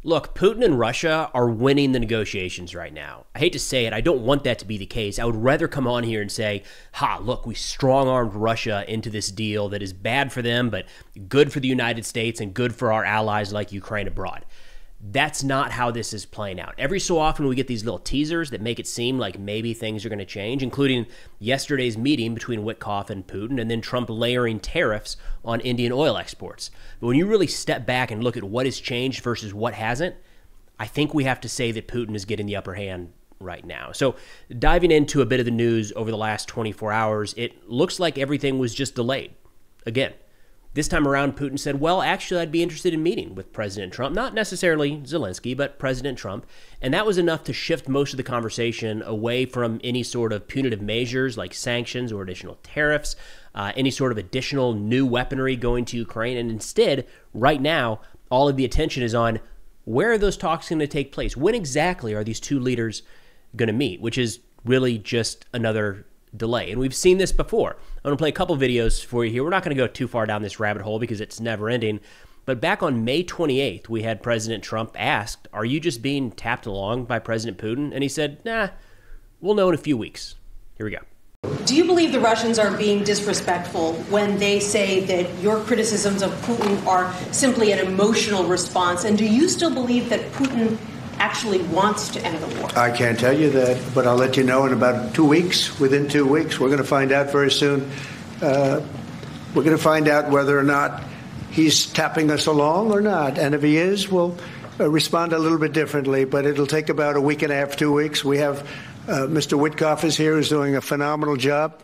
Look, Putin and Russia are winning the negotiations right now. I hate to say it, I don't want that to be the case. I would rather come on here and say, look, we strong-armed Russia into this deal that is bad for them, but good for the United States and good for our allies like Ukraine abroad. That's not how this is playing out. Every so often we get these little teasers that make it seem like maybe things are going to change, including yesterday's meeting between Witkoff and Putin, and then Trump layering tariffs on Indian oil exports. But when you really step back and look at what has changed versus what hasn't, I think we have to say that Putin is getting the upper hand right now. So diving into a bit of the news over the last 24 hours, it looks like everything was just delayed. Again, this time around, Putin said, well, actually, I'd be interested in meeting with President Trump, not necessarily Zelensky, but President Trump. And that was enough to shift most of the conversation away from any sort of punitive measures like sanctions or additional tariffs, any sort of additional new weaponry going to Ukraine. And instead, right now, all of the attention is on where are those talks going to take place? When exactly are these two leaders going to meet, which is really just another delay. And we've seen this before. I'm going to play a couple videos for you here. We're not going to go too far down this rabbit hole because it's never ending. But back on May 28th, we had President Trump asked, are you just being tapped along by President Putin? And he said, nah, we'll know in a few weeks. Here we go. Do you believe the Russians are being disrespectful when they say that your criticisms of Putin are simply an emotional response? And do you still believe that Putin actually wants to end the war? I can't tell you that, but I'll let you know in about 2 weeks. Within 2 weeks, we're going to find out very soon. We're going to find out whether or not he's tapping us along or not. And if he is, we'll respond a little bit differently. But it'll take about a week and a half, 2 weeks. We have Mr. Witkoff is here, who's doing a phenomenal job.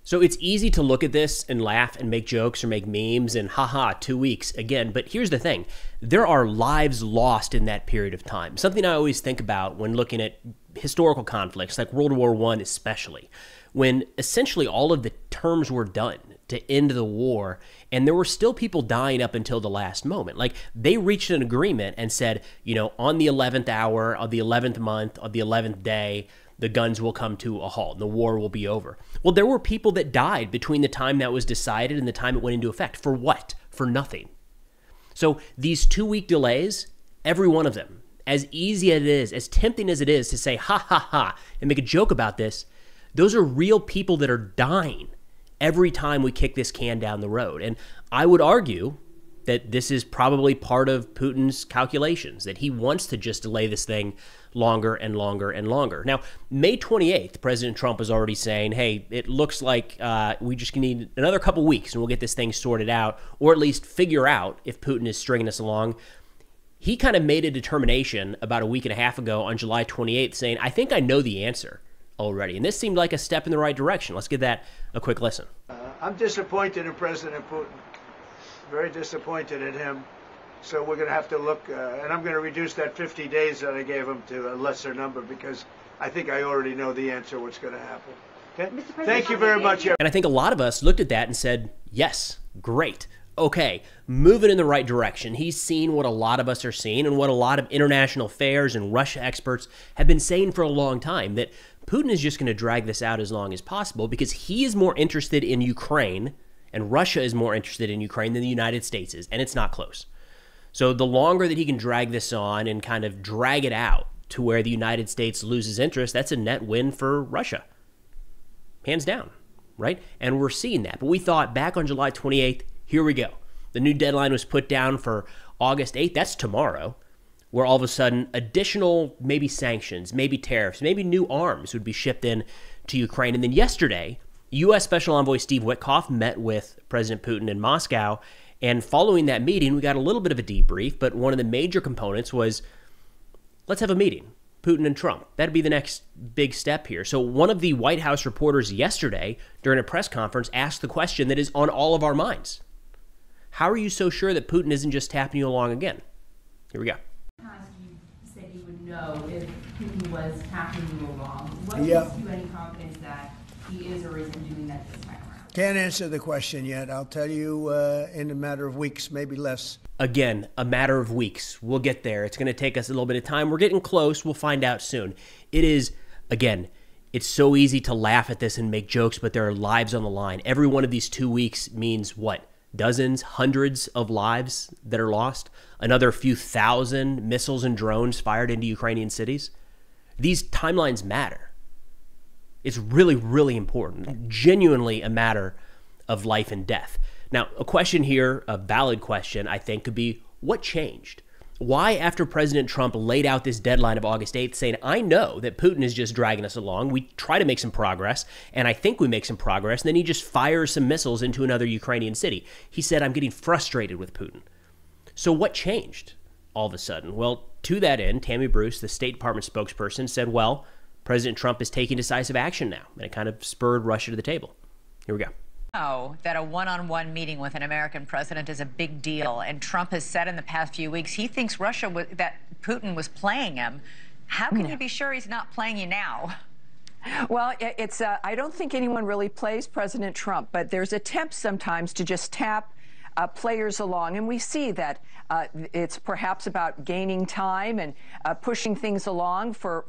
So it's easy to look at this and laugh and make jokes or make memes and 2 weeks again. But here's the thing. There are lives lost in that period of time. Something I always think about when looking at historical conflicts like World War I especially, when essentially all of the terms were done to end the war and there were still people dying up until the last moment. Like they reached an agreement and said, on the 11th hour of the 11th month of the 11th day, the guns will come to a halt and the war will be over. Well, there were people that died between the time that was decided and the time it went into effect. For what? For nothing. So these 2-week delays, every one of them, as easy as it is, as tempting as it is to say, and make a joke about this, those are real people that are dying every time we kick this can down the road. And I would argue that this is probably part of Putin's calculations, that he wants to just delay this thing longer and longer and longer. Now, May 28th, President Trump was already saying, hey, it looks like we just need another couple weeks and we'll get this thing sorted out, or at least figure out if Putin is stringing us along. He kind of made a determination about a week and a half ago on July 28th saying, I think I know the answer already. And this seemed like a step in the right direction. Let's give that a quick listen. I'm disappointed in President Putin. Very disappointed in him. So we're going to have to look, and I'm going to reduce that 50 days that I gave him to a lesser number because I think I already know the answer what's going to happen. Okay? Thank you very much. And I think a lot of us looked at that and said, yes, great. Okay, moving in the right direction. He's seen what a lot of us are seeing and what a lot of international affairs and Russia experts have been saying for a long time, that Putin is just going to drag this out as long as possible because he is more interested in Ukraine and Russia is more interested in Ukraine than the United States is, and it's not close. So the longer that he can drag this on and kind of drag it out to where the United States loses interest, that's a net win for Russia. Hands down, right? And we're seeing that. But we thought back on July 28th, here we go. The new deadline was put down for August 8th. That's tomorrow, where all of a sudden additional maybe sanctions, maybe tariffs, maybe new arms would be shipped in to Ukraine. And then yesterday, U.S. Special Envoy Steve Witkoff met with President Putin in Moscow. And following that meeting, we got a little bit of a debrief, but one of the major components was, let's have a meeting, Putin and Trump. That'd be the next big step here. So one of the White House reporters yesterday during a press conference asked the question that is on all of our minds. How are you so sure that Putin isn't just tapping you along again? Here we go. You said you would know if Putin was tapping you along. What gives you any confidence that he is or isn't doing that this time around? Can't answer the question yet. I'll tell you in a matter of weeks, maybe less. Again, a matter of weeks. We'll get there. It's going to take us a little bit of time. We're getting close. We'll find out soon. It is, again, it's so easy to laugh at this and make jokes, but there are lives on the line. Every one of these 2 weeks means what? dozens, hundreds of lives that are lost, another few thousand missiles and drones fired into Ukrainian cities. These timelines matter. It's really, really important, genuinely a matter of life and death. Now, a question here, a valid question, I think, could be, what changed? Why, after President Trump laid out this deadline of August 8th, saying, I know that Putin is just dragging us along, we try to make some progress, and I think we make some progress, and then he just fires some missiles into another Ukrainian city. He said, I'm getting frustrated with Putin. So what changed all of a sudden? Well, to that end, Tammy Bruce, the State Department spokesperson, said, well, President Trump is taking decisive action now, and it kind of spurred Russia to the table. Here we go. That a one-on-one meeting with an American president is a big deal. And Trump has said in the past few weeks he thinks that Putin was playing him. How can you be sure he's not playing you now? Well, I don't think anyone really plays President Trump, but there's attempts sometimes to just tap players along. And we see that it's perhaps about gaining time and pushing things along for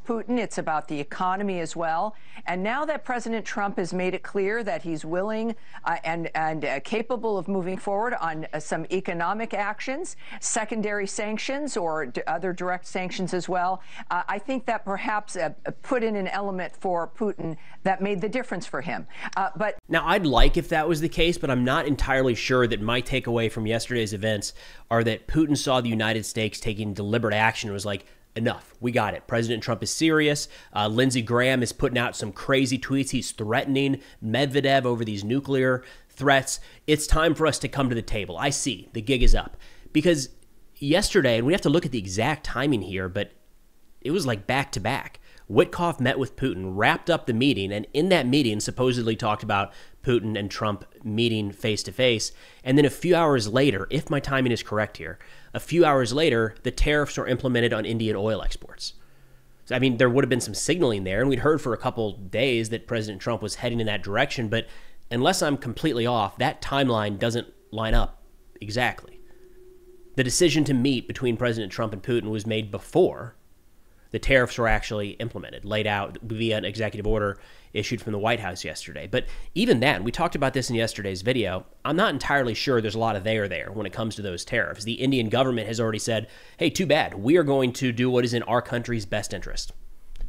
Putin. It's about the economy as well. And now that President Trump has made it clear that he's willing and capable of moving forward on some economic actions, secondary sanctions or other direct sanctions as well, I think that perhaps put in an element for Putin that made the difference for him. But now, I'd like if that was the case, but I'm not entirely sure that my takeaway from yesterday's events are that Putin saw the United States taking deliberate action and was like, enough, we got it. President Trump is serious. Lindsey Graham is putting out some crazy tweets. He's threatening Medvedev over these nuclear threats. It's time for us to come to the table. I see, the gig is up. Because yesterday, and we have to look at the exact timing here, but it was like back to back. Witkoff met with Putin, wrapped up the meeting, and in that meeting supposedly talked about Putin and Trump meeting face-to-face. And then a few hours later, if my timing is correct here, a few hours later, the tariffs were implemented on Indian oil exports. So, I mean, there would have been some signaling there, and we'd heard for a couple days that President Trump was heading in that direction, but unless I'm completely off, that timeline doesn't line up exactly. The decision to meet between President Trump and Putin was made before the tariffs were actually implemented, laid out via an executive order issued from the White House yesterday. But even then, we talked about this in yesterday's video, I'm not entirely sure there's a lot of there when it comes to those tariffs. The Indian government has already said, hey, too bad. We are going to do what is in our country's best interest.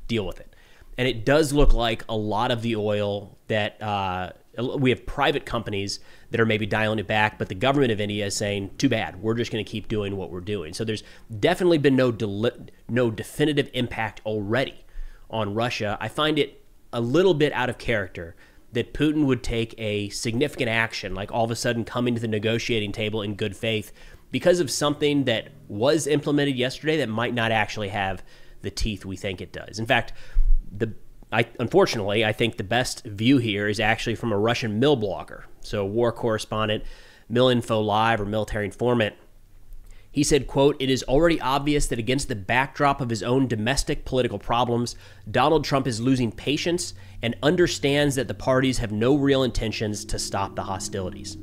Deal with it. And it does look like a lot of the oil that we have private companies that are maybe dialing it back, but the government of India is saying, too bad, we're just going to keep doing what we're doing. So there's definitely been no definitive impact already on Russia. I find it a little bit out of character that Putin would take a significant action, like all of a sudden coming to the negotiating table in good faith, because of something that was implemented yesterday that might not actually have the teeth we think it does. In fact, unfortunately, I think the best view here is actually from a Russian Mill blogger, so war correspondent, Milinfo Live or military informant. He said, quote, "It is already obvious that against the backdrop of his own domestic political problems, Donald Trump is losing patience and understands that the parties have no real intentions to stop the hostilities."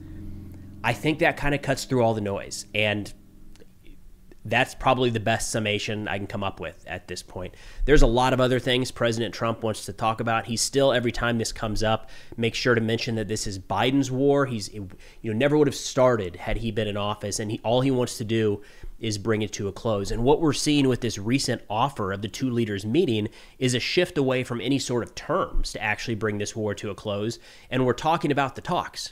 I think that kind of cuts through all the noise, and that's probably the best summation I can come up with at this point. There's a lot of other things President Trump wants to talk about. He still, every time this comes up, makes sure to mention that this is Biden's war. He's, never would have started had he been in office, and all he wants to do is bring it to a close. And what we're seeing with this recent offer of the two leaders meeting is a shift away from any sort of terms to actually bring this war to a close. And we're talking about the talks.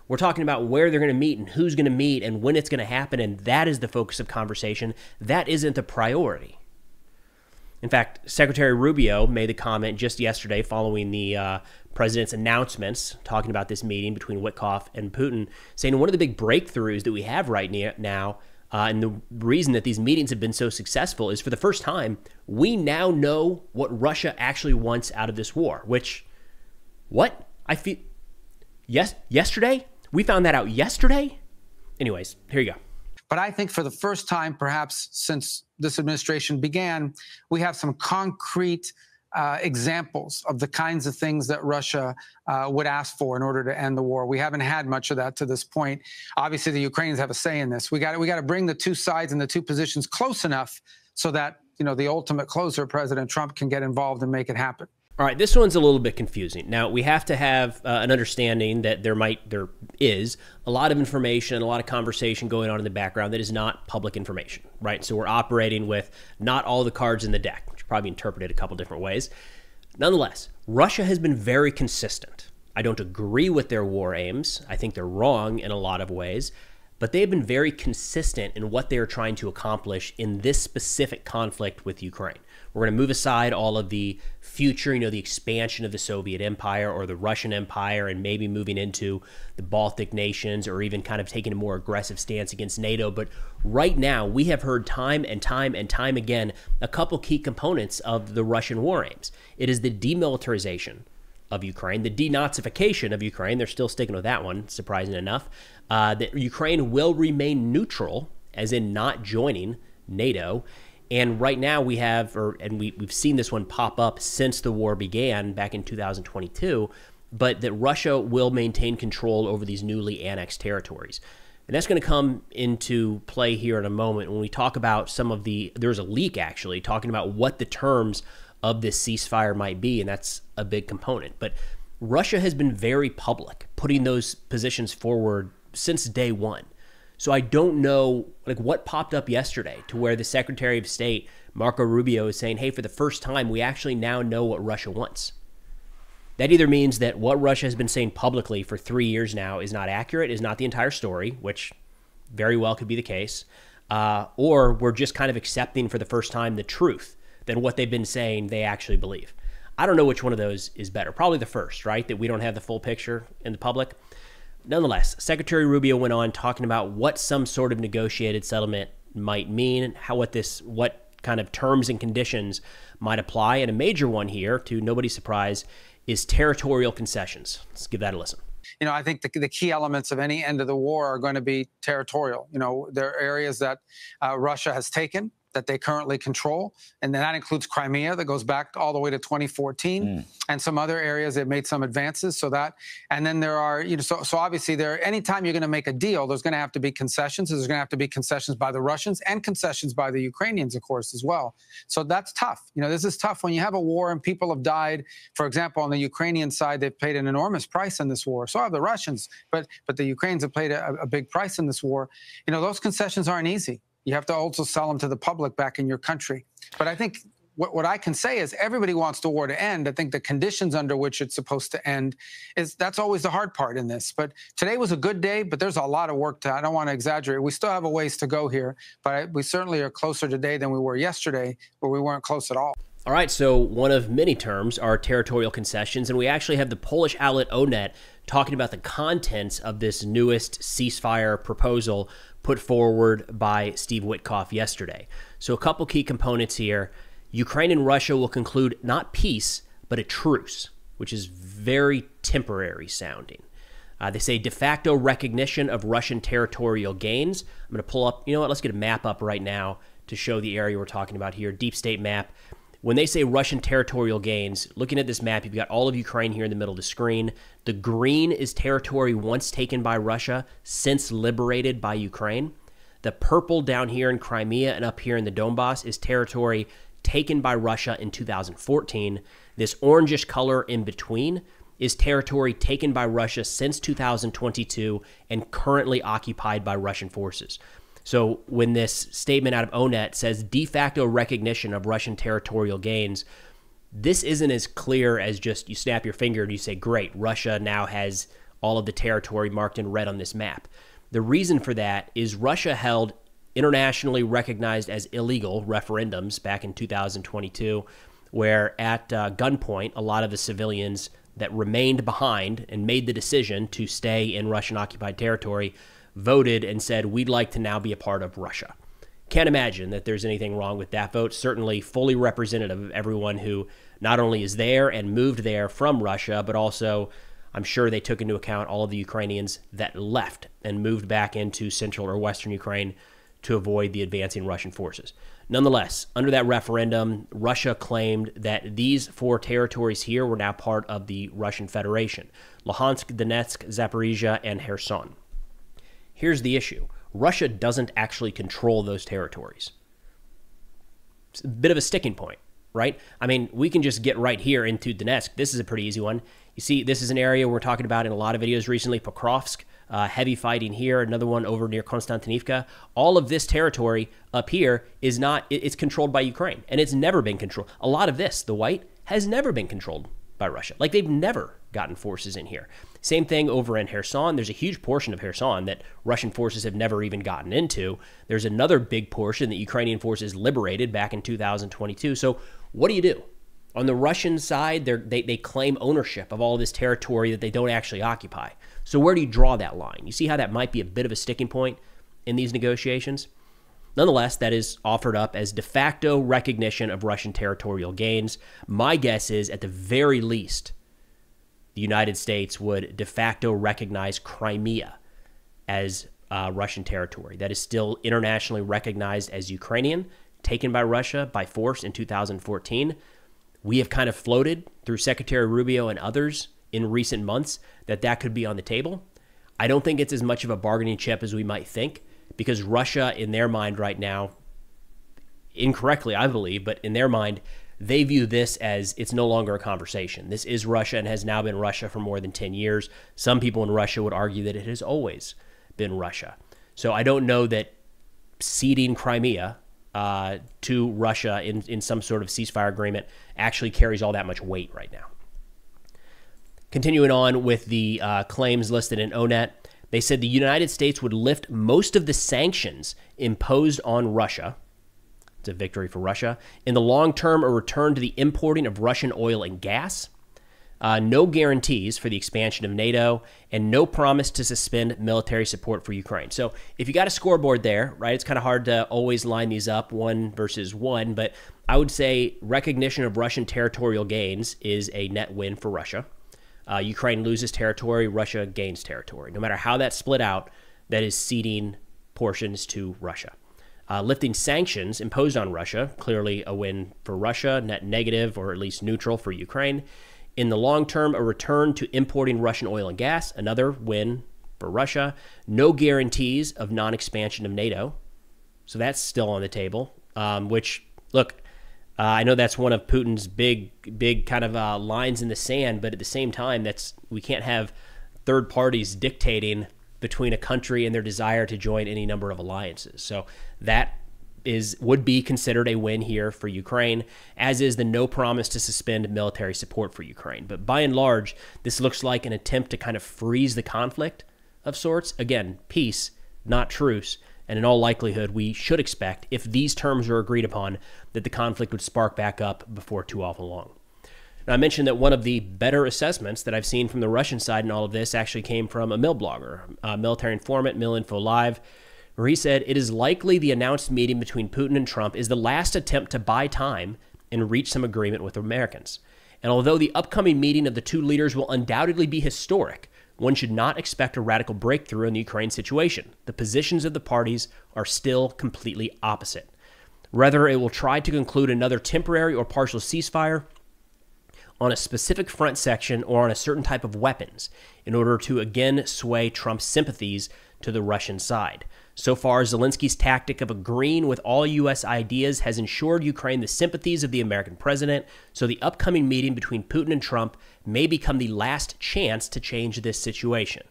We're talking about where they're going to meet and who's going to meet and when it's going to happen, and that is the focus of conversation. That isn't the priority. In fact, Secretary Rubio made the comment just yesterday following the president's announcements talking about this meeting between Witkoff and Putin, saying one of the big breakthroughs that we have right now, and the reason that these meetings have been so successful is for the first time, we now know what Russia actually wants out of this war, which, yesterday? We found that out yesterday? Anyways, here you go. But I think for the first time, perhaps since this administration began, we have some concrete examples of the kinds of things that Russia would ask for in order to end the war. We haven't had much of that to this point. Obviously, the Ukrainians have a say in this. We got to bring the two sides and the two positions close enough so that, the ultimate closer, President Trump, can get involved and make it happen. All right, this one's a little bit confusing. Now, we have to have an understanding that there is a lot of information, a lot of conversation going on in the background that is not public information, right? So we're operating with not all the cards in the deck, which probably interpreted a couple different ways. Nonetheless, Russia has been very consistent. I don't agree with their war aims. I think they're wrong in a lot of ways, but they've been very consistent in what they are trying to accomplish in this specific conflict with Ukraine. We're going to move aside all of the future, the expansion of the Soviet Empire or the Russian Empire, and maybe moving into the Baltic nations or even kind of taking a more aggressive stance against NATO. But right now, we have heard time and time and time again a couple key components of the Russian war aims. It is the demilitarization of Ukraine, the denazification of Ukraine. They're still sticking with that one, surprising enough. That Ukraine will remain neutral, as in not joining NATO. And right now we have, we've seen this one pop up since the war began back in 2022, but that Russia will maintain control over these newly annexed territories. And that's going to come into play here in a moment when we talk about there's a leak actually talking about what the terms of this ceasefire might be, and that's a big component. But Russia has been very public, putting those positions forward since day one. So I don't know what popped up yesterday to where the Secretary of State, Marco Rubio, is saying, hey, for the first time, we actually now know what Russia wants. That either means that what Russia has been saying publicly for 3 years now is not accurate, is not the entire story, which very well could be the case, or we're just kind of accepting for the first time the truth that what they've been saying they actually believe. I don't know which one of those is better. Probably the first, right? That we don't have the full picture in the public. Nonetheless, Secretary Rubio went on talking about what some sort of negotiated settlement might mean, what kind of terms and conditions might apply. And a major one here, to nobody's surprise, is territorial concessions. Let's give that a listen. I think the key elements of any end of the war are going to be territorial. There are areas that Russia has taken that they currently control, and then that includes Crimea, that goes back all the way to 2014, and some other areas they've made some advances. And then there are, so obviously anytime you're going to make a deal, there's going to have to be concessions. There's going to have to be concessions by the Russians and concessions by the Ukrainians, of course, as well. So that's tough. This is tough when you have a war and people have died. For example, on the Ukrainian side, they've paid an enormous price in this war. So have the Russians, but the Ukrainians have paid a big price in this war. Those concessions aren't easy. You have to also sell them to the public back in your country. But I think what I can say is everybody wants the war to end. I think the conditions under which it's supposed to end that's always the hard part in this. But today was a good day, but there's a lot of work I don't want to exaggerate. We still have a ways to go here, but we certainly are closer today than we were yesterday, where we weren't close at all. All right, so one of many terms are territorial concessions, and we actually have the Polish outlet Onet talking about the contents of this newest ceasefire proposal put forward by Steve Witkoff yesterday. So a couple key components here. Ukraine and Russia will conclude not peace, but a truce, which is very temporary sounding. They say de facto recognition of Russian territorial gains. I'm going to pull up, let's get a map up right now to show the area we're talking about here, deep state map. When they say Russian territorial gains, looking at this map, you've got all of Ukraine here in the middle of the screen. The green is territory once taken by Russia, since liberated by Ukraine. The purple down here in Crimea and up here in the Donbass is territory taken by Russia in 2014. This orangish color in between is territory taken by Russia since 2022 and currently occupied by Russian forces. So when this statement out of Onet says de facto recognition of Russian territorial gains, this isn't as clear as just you snap your finger and you say, great, Russia now has all of the territory marked in red on this map. The reason for that is Russia held internationally recognized as illegal referendums back in 2022, where at gunpoint, a lot of the civilians that remained behind and made the decision to stay in Russian-occupied territory voted and said, we'd like to now be a part of Russia. Can't imagine that there's anything wrong with that vote. Certainly fully representative of everyone who not only is there and moved there from Russia, but also I'm sure they took into account all of the Ukrainians that left and moved back into central or western Ukraine to avoid the advancing Russian forces. Nonetheless, under that referendum, Russia claimed that these four territories here were now part of the Russian Federation: Luhansk, Donetsk, Zaporizhia, and Kherson. Here's the issue. Russia doesn't actually control those territories. It's a bit of a sticking point, right? I mean, we can just get right here into Donetsk. This is a pretty easy one. You see, this is an area we're talking about in a lot of videos recently, Pokrovsk, heavy fighting here, another one over near Konstantinivka. All of this territory up here is not, it's controlled by Ukraine, and it's never been controlled. A lot of this, the white, has never been controlled by Russia. Like, they've never gotten forces in here. Same thing over in Kherson. There's a huge portion of Kherson that Russian forces have never even gotten into. There's another big portion that Ukrainian forces liberated back in 2022. So what do? On the Russian side, they claim ownership of all this territory that they don't actually occupy. So where do you draw that line? You see how that might be a bit of a sticking point in these negotiations? Nonetheless, that is offered up as de facto recognition of Russian territorial gains. My guess is, at the very least, the United States would de facto recognize Crimea as Russian territory. That is still internationally recognized as Ukrainian, taken by Russia by force in 2014. We have kind of floated through Secretary Rubio and others in recent months that could be on the table. I don't think it's as much of a bargaining chip as we might think, because Russia, in their mind right now, incorrectly, I believe, but in their mind, they view this as it's no longer a conversation. This is Russia and has now been Russia for more than 10 years. Some people in Russia would argue that it has always been Russia. So I don't know that ceding Crimea to Russia in some sort of ceasefire agreement actually carries all that much weight right now. Continuing on with the claims listed in ONET, they said the United States would lift most of the sanctions imposed on Russia. It's a victory for Russia. In the long term, a return to the importing of Russian oil and gas. No guarantees for the expansion of NATO, and no promise to suspend military support for Ukraine. So if you got a scoreboard there, right, it's kind of hard to always line these up one versus one, but I would say recognition of Russian territorial gains is a net win for Russia. Ukraine loses territory, Russia gains territory. No matter how that's split out, that is ceding portions to Russia. Lifting sanctions imposed on Russia, clearly a win for Russia, net negative or at least neutral for Ukraine. In the long term, a return to importing Russian oil and gas, another win for Russia. No guarantees of non-expansion of NATO. So that's still on the table, which, look, I know that's one of Putin's big kind of lines in the sand, but at the same time, we can't have third parties dictating between a country and their desire to join any number of alliances. So that would be considered a win here for Ukraine, as is the no promise to suspend military support for Ukraine. But by and large, this looks like an attempt to kind of freeze the conflict of sorts. Again, peace, not truce. And in all likelihood, we should expect, if these terms are agreed upon, that the conflict would spark back up before too awful long. Now, I mentioned that one of the better assessments that I've seen from the Russian side in all of this actually came from a Mill blogger, military informant, Millinfo Live, where he said, it is likely the announced meeting between Putin and Trump is the last attempt to buy time and reach some agreement with Americans. And although the upcoming meeting of the two leaders will undoubtedly be historic, one should not expect a radical breakthrough in the Ukraine situation. The positions of the parties are still completely opposite. Rather, it will try to conclude another temporary or partial ceasefire on a specific front section or on a certain type of weapons in order to again sway Trump's sympathies to the Russian side. So far, Zelensky's tactic of agreeing with all U.S. ideas has ensured Ukraine the sympathies of the American president, so the upcoming meeting between Putin and Trump may become the last chance to change this situation.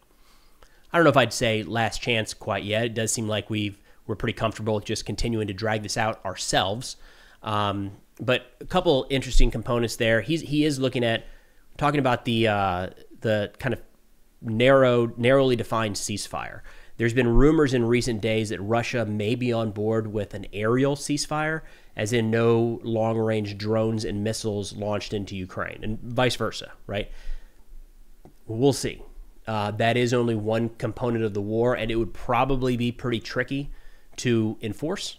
I don't know if I'd say last chance quite yet. It does seem like we're pretty comfortable just continuing to drag this out ourselves. But a couple interesting components there. He is talking about the kind of narrowly defined ceasefire. There's been rumors in recent days that Russia may be on board with an aerial ceasefire, as in no long-range drones and missiles launched into Ukraine, and vice versa, right? We'll see. That is only one component of the war, and it would probably be pretty tricky to enforce.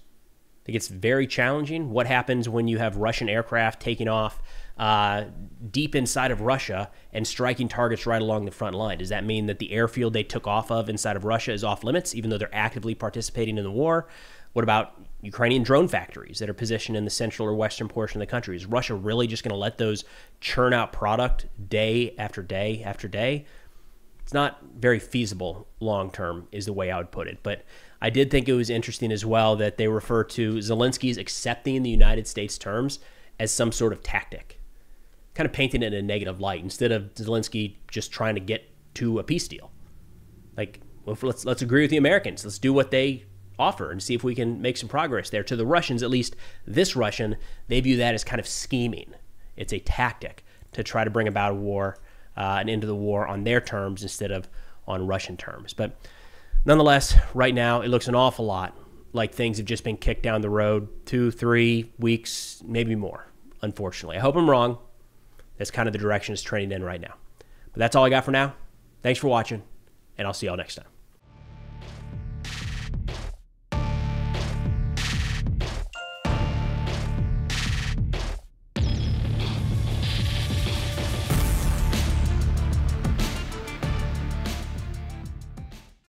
I think it's very challenging. What happens when you have Russian aircraft taking off deep inside of Russia and striking targets right along the front line? Does that mean that the airfield they took off of inside of Russia is off limits, even though they're actively participating in the war? What about Ukrainian drone factories that are positioned in the central or western portion of the country? Is Russia really just going to let those churn out product day after day after day? It's not very feasible long-term is the way I would put it. But I did think it was interesting as well that they refer to Zelensky's accepting the United States terms as some sort of tactic, kind of painting it in a negative light instead of Zelensky just trying to get to a peace deal. Like, well, let's agree with the Americans. Let's do what they offer and see if we can make some progress there. To the Russians, at least this Russian, they view that as kind of scheming. It's a tactic to try to bring about a war, an end to the war on their terms instead of on Russian terms. But nonetheless, right now, it looks an awful lot like things have just been kicked down the road 2-3 weeks, maybe more, unfortunately. I hope I'm wrong. That's kind of the direction it's trending in right now. But that's all I got for now. Thanks for watching, and I'll see y'all next time.